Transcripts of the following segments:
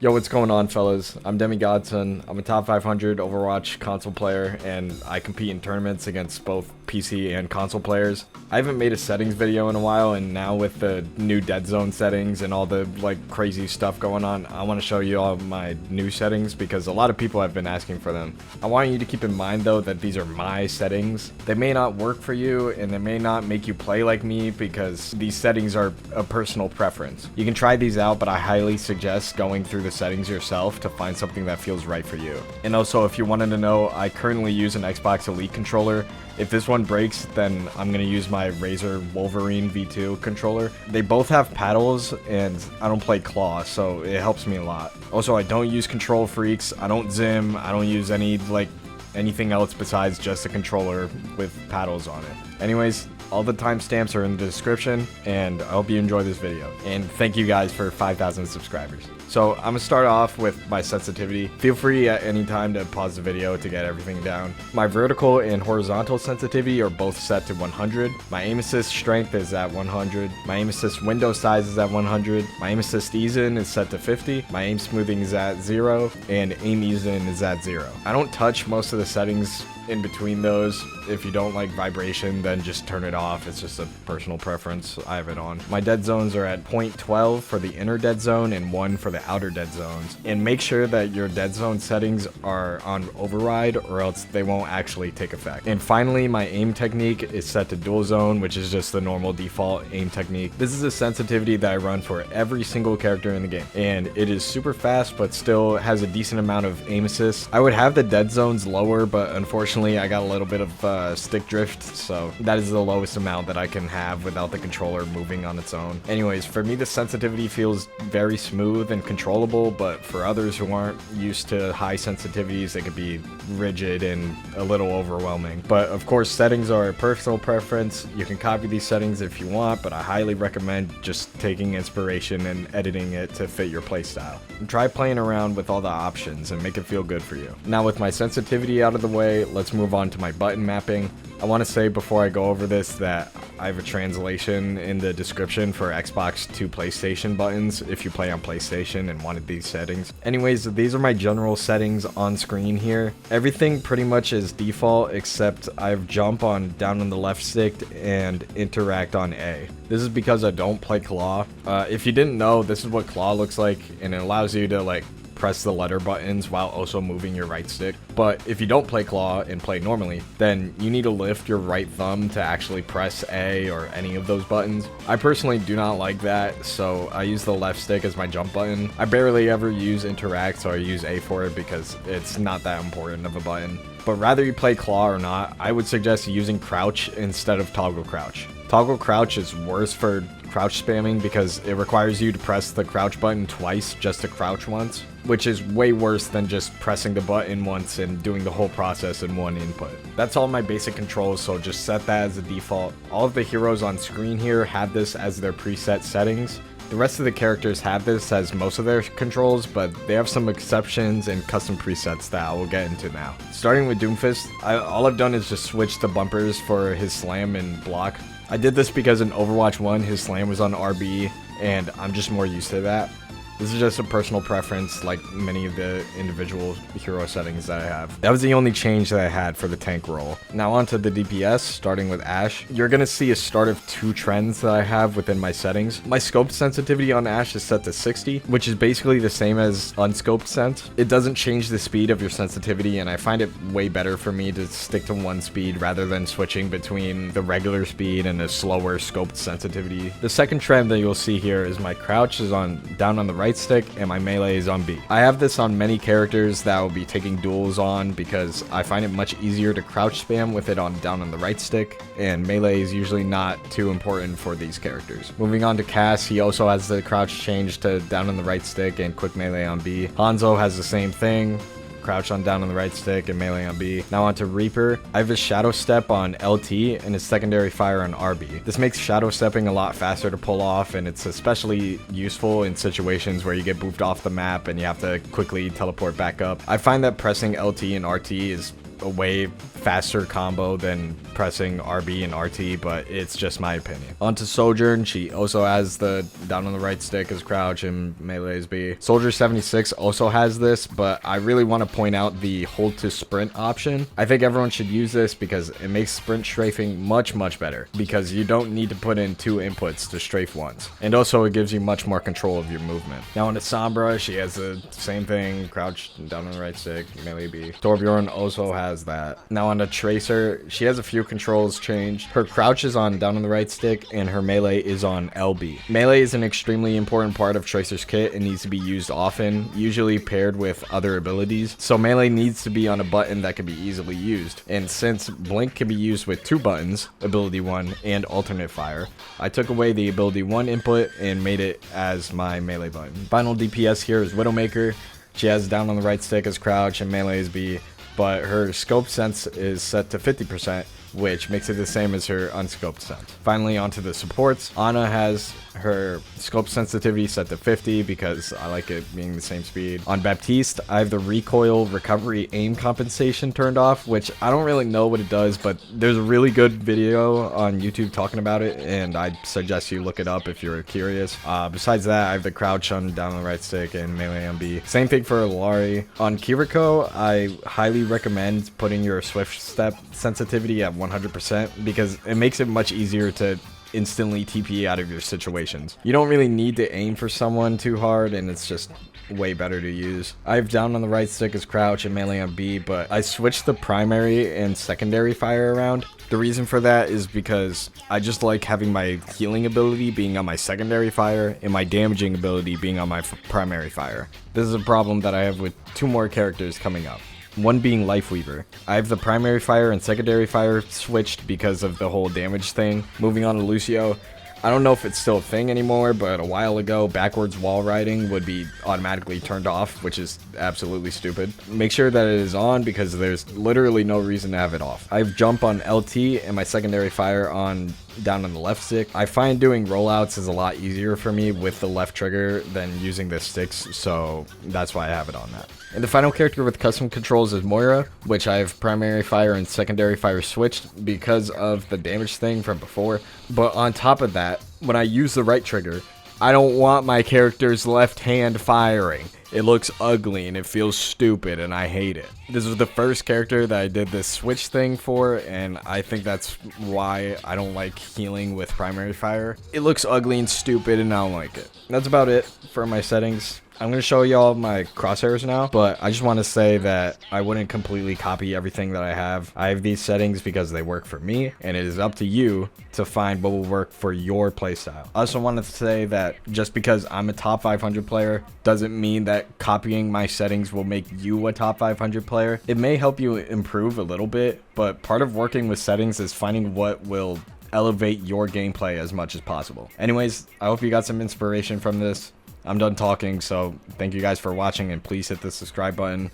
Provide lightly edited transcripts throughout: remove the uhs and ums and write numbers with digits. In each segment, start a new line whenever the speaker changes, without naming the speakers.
Yo, what's going on, fellas? I'm deadzone. I'm a top 500 Overwatch console player, and I compete in tournaments against both PC and console players. I haven't made a settings video in a while, and now with the new deadzone settings and all the crazy stuff going on, I want to show you all my new settings because a lot of people have been asking for them. I want you to keep in mind though that these are my settings. They may not work for you, and they may not make you play like me because these settings are a personal preference. You can try these out, but I highly suggest going through the settings yourself to find something that feels right for you. And also, if you wanted to know, I currently use an Xbox Elite controller. If this one breaks, then I'm going to use my Razer Wolverine V2 controller. They both have paddles, and I don't play claw, so it helps me a lot. Also, I don't use control freaks, I don't zim, I don't use anything else besides just a controller with paddles on it. Anyways, all the timestamps are in the description, and I hope you enjoy this video. And thank you guys for 5,000 subscribers. So I'm gonna start off with my sensitivity. Feel free at any time to pause the video to get everything down. My vertical and horizontal sensitivity are both set to 100. My aim assist strength is at 100. My aim assist window size is at 100. My aim assist ease in is set to 50. My aim smoothing is at 0, and aim ease in is at 0. I don't touch most of the settings in between those. If you don't like vibration, then just turn it off. It's just a personal preference. I have it on. My dead zones are at 0.12 for the inner dead zone and 1 for the outer dead zones. And make sure that your dead zone settings are on override, or else they won't actually take effect. And finally, my aim technique is set to dual zone, which is just the normal default aim technique. This is a sensitivity that I run for every single character in the game, and it is super fast but still has a decent amount of aim assist. I would have the dead zones lower, but unfortunately I got a little bit of stick drift, so that is the lowest amount that I can have without the controller moving on its own. Anyways, for me the sensitivity feels very smooth and controllable, but for others who aren't used to high sensitivities, they could be rigid and a little overwhelming. But of course, settings are a personal preference. You can copy these settings if you want, but I highly recommend just taking inspiration and editing it to fit your playstyle. And try playing around with all the options and make it feel good for you. Now with my sensitivity out of the way, let's move on to my button mapping. I want to say before I go over this that I have a translation in the description for Xbox to PlayStation buttons if you play on PlayStation and wanted these settings. Anyways, these are my general settings on screen here. Everything pretty much is default except I have jump on down on the left stick and interact on A. This is because I don't play claw. If you didn't know, this is what claw looks like, and it allows you to press the letter buttons while also moving your right stick. But if you don't play claw and play normally, then you need to lift your right thumb to actually press A or any of those buttons. I personally do not like that, so I use the left stick as my jump button. I barely ever use interact, so I use A for it because it's not that important of a button. But rather you play claw or not, I would suggest using crouch instead of toggle crouch. Toggle crouch is worse for crouch spamming because it requires you to press the crouch button twice just to crouch once, which is way worse than just pressing the button once and doing the whole process in one input. That's all my basic controls, so just set that as a default. All of the heroes on screen here have this as their preset settings. The rest of the characters have this as most of their controls, but they have some exceptions and custom presets that I will get into now. Starting with Doomfist, all I've done is just switch the bumpers for his slam and block. I did this because in Overwatch 1 his slam was on RB, and I'm just more used to that. This is just a personal preference, like many of the individual hero settings that I have. That was the only change that I had for the tank role. Now onto the DPS, starting with Ashe. You're gonna see a start of 2 trends that I have within my settings. My scoped sensitivity on Ashe is set to 60, which is basically the same as unscoped sense. It doesn't change the speed of your sensitivity, and I find it way better for me to stick to one speed rather than switching between the regular speed and a slower scoped sensitivity. The second trend that you'll see here is my crouch is down on the right stick and my melee is on B. I have this on many characters that I will be taking duels on because I find it much easier to crouch spam with it on down on the right stick, and melee is usually not too important for these characters. Moving on to Cass, he also has the crouch change to down on the right stick and quick melee on B. Hanzo has the same thing. Crouch on down on the right stick and melee on B. Now onto Reaper. I have his shadow step on LT and his secondary fire on RB. This makes shadow stepping a lot faster to pull off, and it's especially useful in situations where you get boofed off the map and you have to quickly teleport back up. I find that pressing LT and RT is a way faster combo than pressing RB and RT, but it's just my opinion. On to Sojourn. She also has the down on the right stick as crouch and melee as B. Soldier 76 also has this, but I really want to point out the hold to sprint option. I think everyone should use this because it makes sprint strafing much better, because you don't need to put in 2 inputs to strafe once, and also it gives you much more control of your movement. Now on to Sombra, she has the same thing, crouch down on the right stick, melee B. Torbjorn also has that. Now on to Tracer, she has a few controls changed. Her crouch is on down on the right stick and her melee is on LB. Melee is an extremely important part of Tracer's kit and needs to be used often, usually paired with other abilities, so melee needs to be on a button that can be easily used. And since Blink can be used with 2 buttons, ability 1 and alternate fire, I took away the ability 1 input and made it as my melee button. Final DPS here is Widowmaker. She has down on the right stick as crouch and melee as B, but her scope sense is set to 50%, which makes it the same as her unscoped sense. Finally, onto the supports. Ana has her scope sensitivity set to 50 because I like it being the same speed. On Baptiste, I have the recoil recovery aim compensation turned off, which I don't really know what it does, but there's a really good video on YouTube talking about it, and I suggest you look it up if you're curious. Besides that, I have the crouch on down on the right stick and melee on B. Same thing for Lari. On Kiriko, I highly recommend putting your swift step sensitivity at 100% because it makes it much easier to instantly TP out of your situations. You don't really need to aim for someone too hard, and it's just way better to use. I have down on the right stick as crouch and melee on B, but I switched the primary and secondary fire around. The reason for that is because I just like having my healing ability being on my secondary fire and my damaging ability being on my primary fire. This is a problem that I have with 2 more characters coming up. One being Lifeweaver. I have the primary fire and secondary fire switched because of the whole damage thing. Moving on to Lucio. I don't know if it's still a thing anymore, but a while ago, backwards wall riding would be automatically turned off, which is absolutely stupid. Make sure that it is on because there's literally no reason to have it off. I have jump on LT and my secondary fire on down on the left stick. I find doing rollouts is a lot easier for me with the left trigger than using the sticks, so that's why I have it on that. And the final character with custom controls is Moira, which I have primary fire and secondary fire switched because of the damage thing from before. But on top of that, when I use the right trigger, I don't want my character's left hand firing. It looks ugly and it feels stupid and I hate it. This was the first character that I did this switch thing for, and I think that's why I don't like healing with primary fire. It looks ugly and stupid and I don't like it. That's about it for my settings. I'm going to show y'all my crosshairs now, but I just want to say that I wouldn't completely copy everything that I have. I have these settings because they work for me, and it is up to you to find what will work for your playstyle. I also wanted to say that just because I'm a top 500 player doesn't mean that copying my settings will make you a top 500 player. It may help you improve a little bit, but part of working with settings is finding what will elevate your gameplay as much as possible. Anyways, I hope you got some inspiration from this. I'm done talking, so thank you guys for watching, and please hit the subscribe button.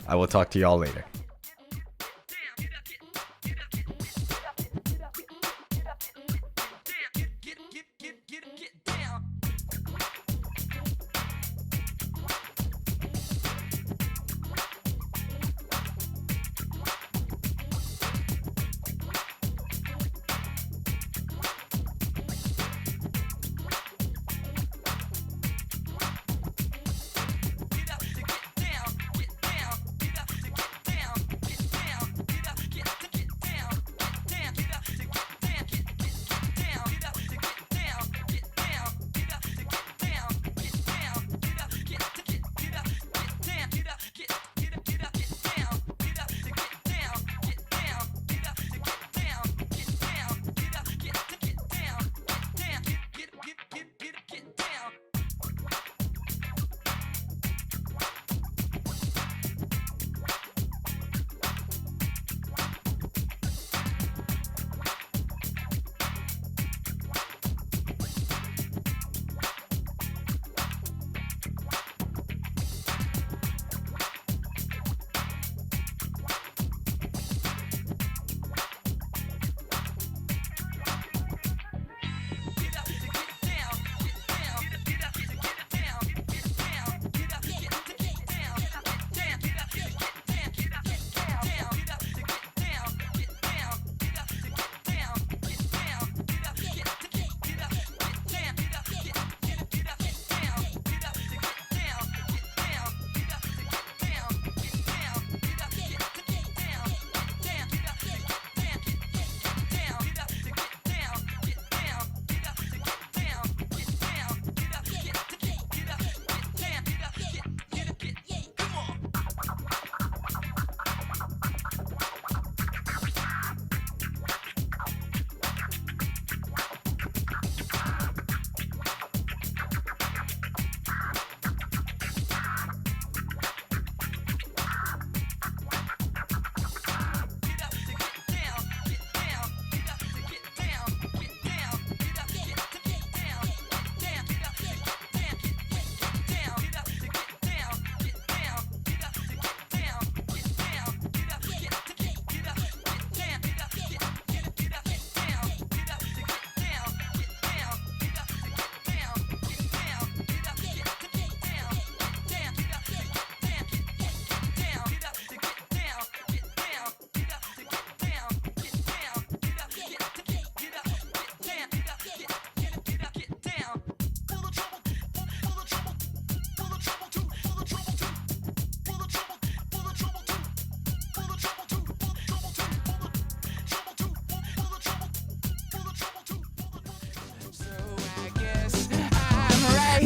I will talk to y'all later.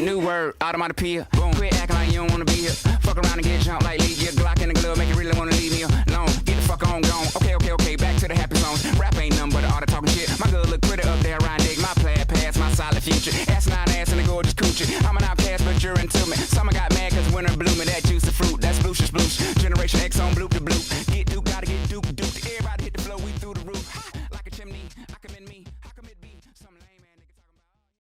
New word, automatopoeia. Boom. Quit acting like you don't wanna be here. Fuck around and get jumped like leave your Glock in the glove, make you really wanna leave me alone. Get the fuck on, gone. Okay, back to the happy zone. Rap ain't nothing but an art of talking shit. My good look pretty up there, Ryan Dick. My plaid past, my solid future. Ass 9 ass and a gorgeous coochie. I'm an outcast, but you're into me. Summer got